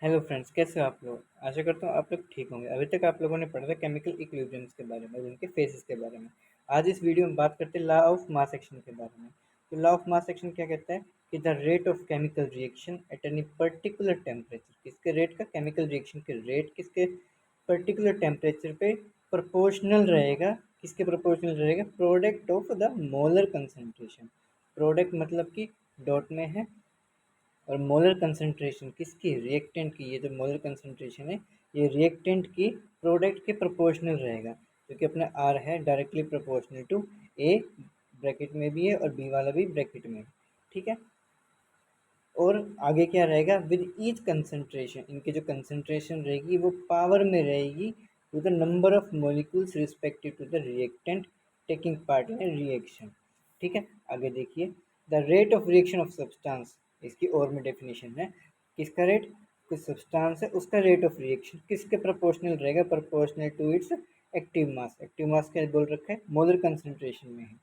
Hello friends, कैसे हो आप लोग। आशा करता हूँ आप लोग ठीक होंगे। अभी तक आप लोगों ने पढ़ा था केमिकल इक्विलिब्रियम्स के बारे में और उनके फेसेस के बारे में। आज इस वीडियो में बात करते हैं लॉ ऑफ मास एक्शन के बारे में। तो लॉ ऑफ मास एक्शन क्या कहता है कि the rate of chemical reaction at any particular temperature, किसके रेट का, केमिकल रिएक्शन के रेट किसके पर्टिकुलर टेम्परेचर पे प्रोपोर्शनल रहेगा। किसके प्रोपोर्शनल रहेगा? Product of the molar concentration. Product मतलब कि डॉट में है, और मोलर कंसंट्रेशन किसकी, रिएक्टेंट की। ये जो मोलर कंसंट्रेशन है ये रिएक्टेंट की प्रोडक्ट के प्रोपोर्शनल रहेगा, क्योंकि अपना आर है directly proportional to A, bracket में भी है और बी वाला भी ब्रैकेट में है, ठीक है। और आगे क्या रहेगा, विद ईच कंसंट्रेशन, इनकी जो कंसंट्रेशन रहेगी वो पावर में रहेगी to the number of molecules respective to the reactant taking part in reaction, ठीक है। आगे देखिए, the rate of reaction of substance, इसकी और में डेफिनेशन है। किसका रेट, कुछ सब्सटेंस है उसका रेट ऑफ रिएक्शन किसके प्रोपोर्शनल रहेगा, proportional to its active mass. Active mass क्या बोल रखा है, मोलर कंसंट्रेशन में है,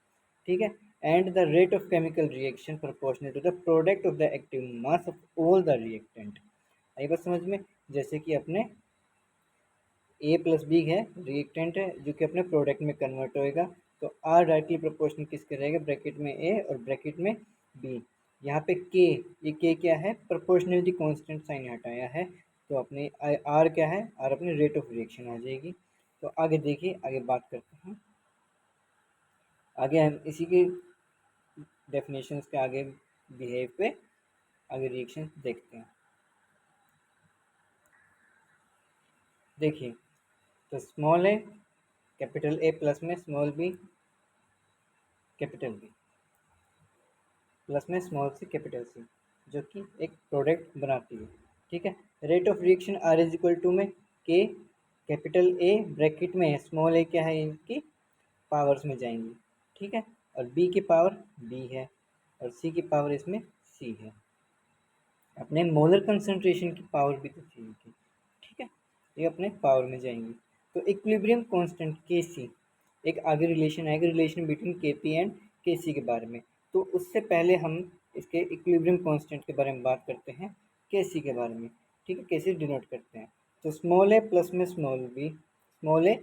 ठीक है। And the rate of chemical reaction proportional to the product of the active mass of all the reactant. आई बात समझ में। जैसे कि अपने ए प्लस बी है, रिएक्टेंट है जो कि अपने प्रोडक्ट में कन्वर्ट होएगा, तो आर डायरेक्टली प्रोपोर्शनल किसके रहेगा, ब्रैकेट में ए और ब्रैकेट में बी। यहाँ पे के, ये के क्या है, प्रोपोर्शनलिटी कांस्टेंट साइन हटाया है, तो अपने आर क्या है, आर अपने रेट ऑफ रिएक्शन आ जाएगी। तो आगे देखिए, आगे बात करते हैं। आगे हम इसी के डेफिनेशंस के आगे बिहेव पे आगे रिएक्शन देखते हैं। देखिए, तो small A capital A plus में small B capital B plus में स्मॉल सी कैपिटल सी, जो कि एक प्रोडक्ट बनाती है, ठीक है। Rate of reaction R is equal to में के, कैपिटल ए ब्रैकेट में है, स्मॉल ए क्या है, इनकी पावर्स में जाएंगी, ठीक है। और बी की पावर बी है और सी की पावर इसमें सी है। अपने मोलर कंसंट्रेशन की पावर भी तो चाहिए थी, ठीक है। ये अपने पावर में जाएंगी। तो इक्विलिब्रियम कांस्टेंट के सी, एक आगे रिलेशन आएगा, रिलेशन बिटवीन के पी एंड के सी के बारे में। तो उससे पहले हम इसके इक्विलिब्रियम कांस्टेंट के बारे में बात करते हैं, के सी के बारे में, ठीक है। कैसे डिनोट करते हैं, तो स्मॉल ए प्लस में small B, small A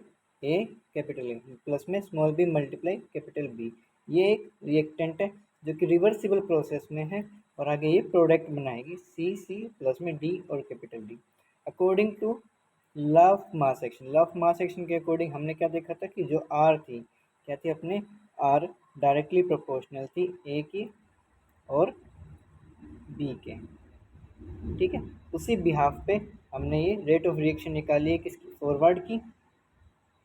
capital A plus में small B multiply capital B, ये एक रिएक्टेंट है जो कि रिवर्सिबल प्रोसेस में है, और आगे ये प्रोडक्ट बनाएगी सी सी प्लस में डी और capital D. According to law of mass action, law of mass action के अकॉर्डिंग हमने क्या देखा था कि जो आर थी, क्या थी, अपने आर डायरेक्टली प्रोपोर्शनल थी ए की और बी के, ठीक है। उसी बिहाफ पे हमने ये रेट ऑफ रिएक्शन निकाली है, किसकी, फॉरवर्ड की।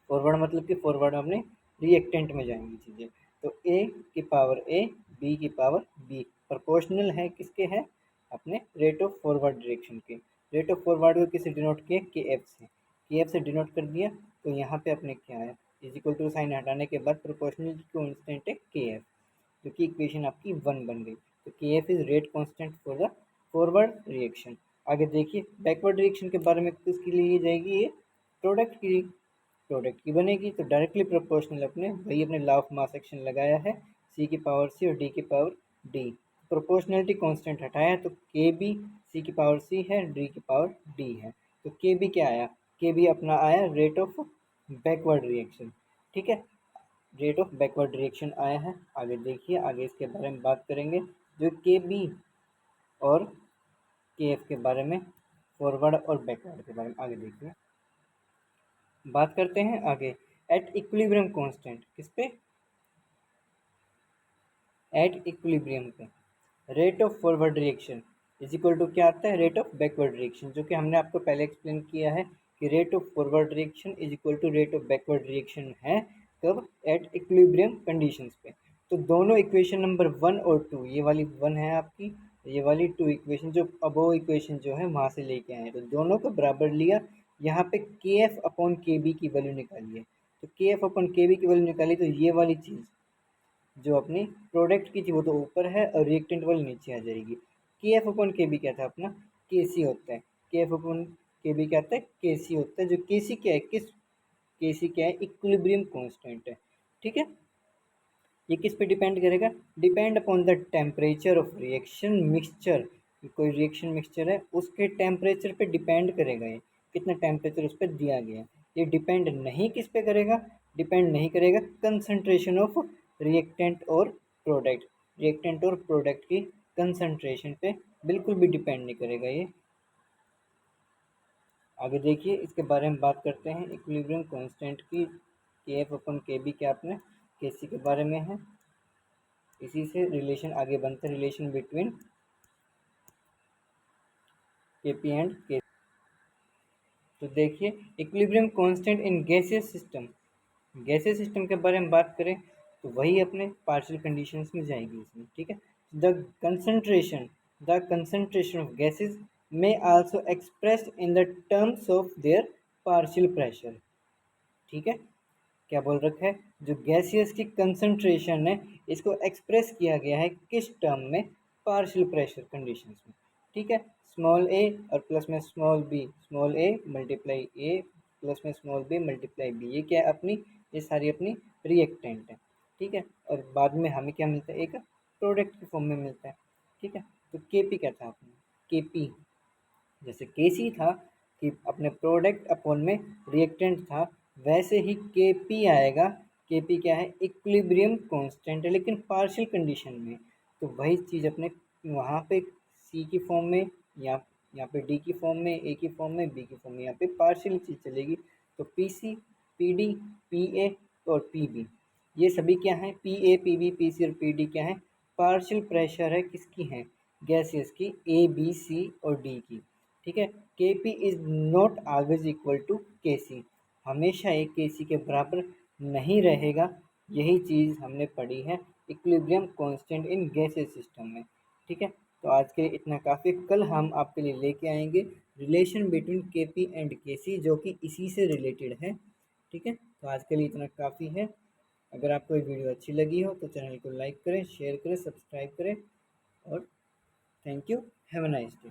फॉरवर्ड मतलब कि फॉरवर्ड में अपने रिएक्टेंट में जाएंगी चीज़ें। तो ए की पावर ए, बी की पावर बी, प्रोपोर्शनल है किसके, है अपने रेट ऑफ फॉरवर्ड डायरेक्शन के। रेट ऑफ फॉरवर्ड को किसे डिनोट किया, के एफ से, के एफ से डिनोट कर दिया। तो यहाँ पे अपने क्या है, इज इक्वल टू साइन हटाने के बाद प्रोपोर्शनल कांस्टेंट है के एफ, जो कि इक्वेशन आपकी 1 बन गई। तो के F is rate constant for the forward reaction. आगे देखिए, बैकवर्ड रिएक्शन के बारे में किसके लिए जाएगी, ये प्रोडक्ट की, प्रोडक्ट की बनेगी। तो डायरेक्टली प्रोपोर्शनल अपने वही अपने लॉ ऑफ मास एक्शन लगाया है, सी की पावर सी और डी की पावर डी। प्रोपोर्शनलिटी कांस्टेंट हटाया तो के बी, सी की पावर सी है, डी की पावर डी है। तो के बी क्या आया, के बी अपना आया रेट ऑफ बैकवर्ड रिएक्शन, ठीक है। रेट ऑफ बैकवर्ड रिएक्शन आया है। आगे देखिए, आगे इसके बारे में बात करेंगे, जो के बी और के एफ के बारे में, फॉरवर्ड और बैकवर्ड के बारे में आगे देखिए। बात करते हैं आगे, एट इक्विलिब्रियम कांस्टेंट, किस पे, एट इक्विलिब्रियम पे rate of forward reaction is equal to क्या आता है, रेट ऑफ बैकवर्ड रिएक्शन, जो कि हमने आपको पहले एक्सप्लेन किया है कि rate of forward reaction is equal to rate of backward reaction है कब, एट इक्विलिब्रियम कंडीशंस पे। तो दोनों इक्वेशन नंबर 1 और 2, ये वाली 1 है आपकी, ये वाली 2 इक्वेशन जो अबो इक्वेशन जो है वहाँ से लेके आए हैं, तो दोनों को बराबर लिया। यहाँ पे के एफ अपॉन के बी की वैल्यू निकाली है, तो के एफ अपॉन के बी की वैल्यू निकाली, तो ये वाली चीज़ जो अपनी प्रोडक्ट की थी वो तो ऊपर है और रिएक्टेंट वाली नीचे आ जाएगी। के एफ अपन के बी क्या था अपना, के सी होता है, के एफ अपन के बी क्या होता है, के सी होता है। जो के सी क्या है, किस, के सी क्या है, इक्विलिब्रियम कांस्टेंट है, ठीक है। ये किस पे डिपेंड करेगा, depend upon the temperature of reaction mixture कोई रिएक्शन मिक्सचर है उसके टेम्परेचर पे डिपेंड करेगा, ये कितना टेम्परेचर उस पर दिया गया है। ये डिपेंड नहीं किस पे करेगा, डिपेंड नहीं करेगा कंसंट्रेशन ऑफ रिएक्टेंट और प्रोडक्ट, रिएक्टेंट और प्रोडक्ट की कंसंट्रेशन पे बिल्कुल भी डिपेंड नहीं करेगा ये। आगे देखिए इसके बारे में बात करते हैं इक्विलिब्रियम कांस्टेंट की, के एफ अपन के बी क्या अपने के सी के बारे में है। इसी से रिलेशन आगे बनता है, रिलेशन बिटवीन के पी एंड के। तो देखिए equilibrium constant in gaseous system, gaseous system के बारे में बात करें तो वही अपने पार्शियल कंडीशंस में जाएगी इसमें, ठीक है। The concentration, the concentration of gases में also expressed in the terms of their partial pressure, ठीक है। क्या बोल रखा है, जो गैसियस की कंसंट्रेशन है इसको एक्सप्रेस किया गया है किस टर्म में, पार्शियल प्रेशर कंडीशंस में, ठीक है। स्मॉल ए और प्लस में small B, small A multiply A plus में स्मॉल बी मल्टीप्लाई बी, ये क्या है अपनी, ये सारी अपनी रिएक्टेंट है, ठीक है। और बाद में हमें क्या मिलता है, एक प्रोडक्ट के फॉर्म में मिलता है, ठीक है। तो के पी क्या था अपने, के पी जैसे के सी था कि अपने प्रोडक्ट अपॉन में रिएक्टेंट था, वैसे ही के पी आएगा। के पी क्या है, इक्विलिब्रियम कांस्टेंट है लेकिन पार्शियल कंडीशन में। तो वही चीज़ अपने वहाँ पे सी की फॉर्म में, यहाँ पे डी की फॉर्म में, ए की फॉर्म में, बी की फॉर्म में, यहाँ पे पार्शियल चीज़ चलेगी। तो P C, P D, P A और पी बी, ये सभी क्या हैं, P A, P B, P C और पी डी क्या है, पार्शियल प्रेशर है किसकी है, गैसेस की, ए बी सी और डी की, ठीक है। K P is not always equal to K C, हमेशा एक के सी के बराबर नहीं रहेगा। यही चीज़ हमने पढ़ी है equilibrium constant in gases system में, ठीक है। तो आज के लिए इतना काफ़ी, कल हम आपके लिए लेके आएंगे रिलेशन बिटवीन के पी एंड के सी जो कि इसी से रिलेटेड है, ठीक है। तो आज के लिए इतना काफ़ी है। अगर आपको ये वीडियो अच्छी लगी हो तो चैनल को लाइक करें, शेयर करें, सब्सक्राइब करें और thank you, have a nice day.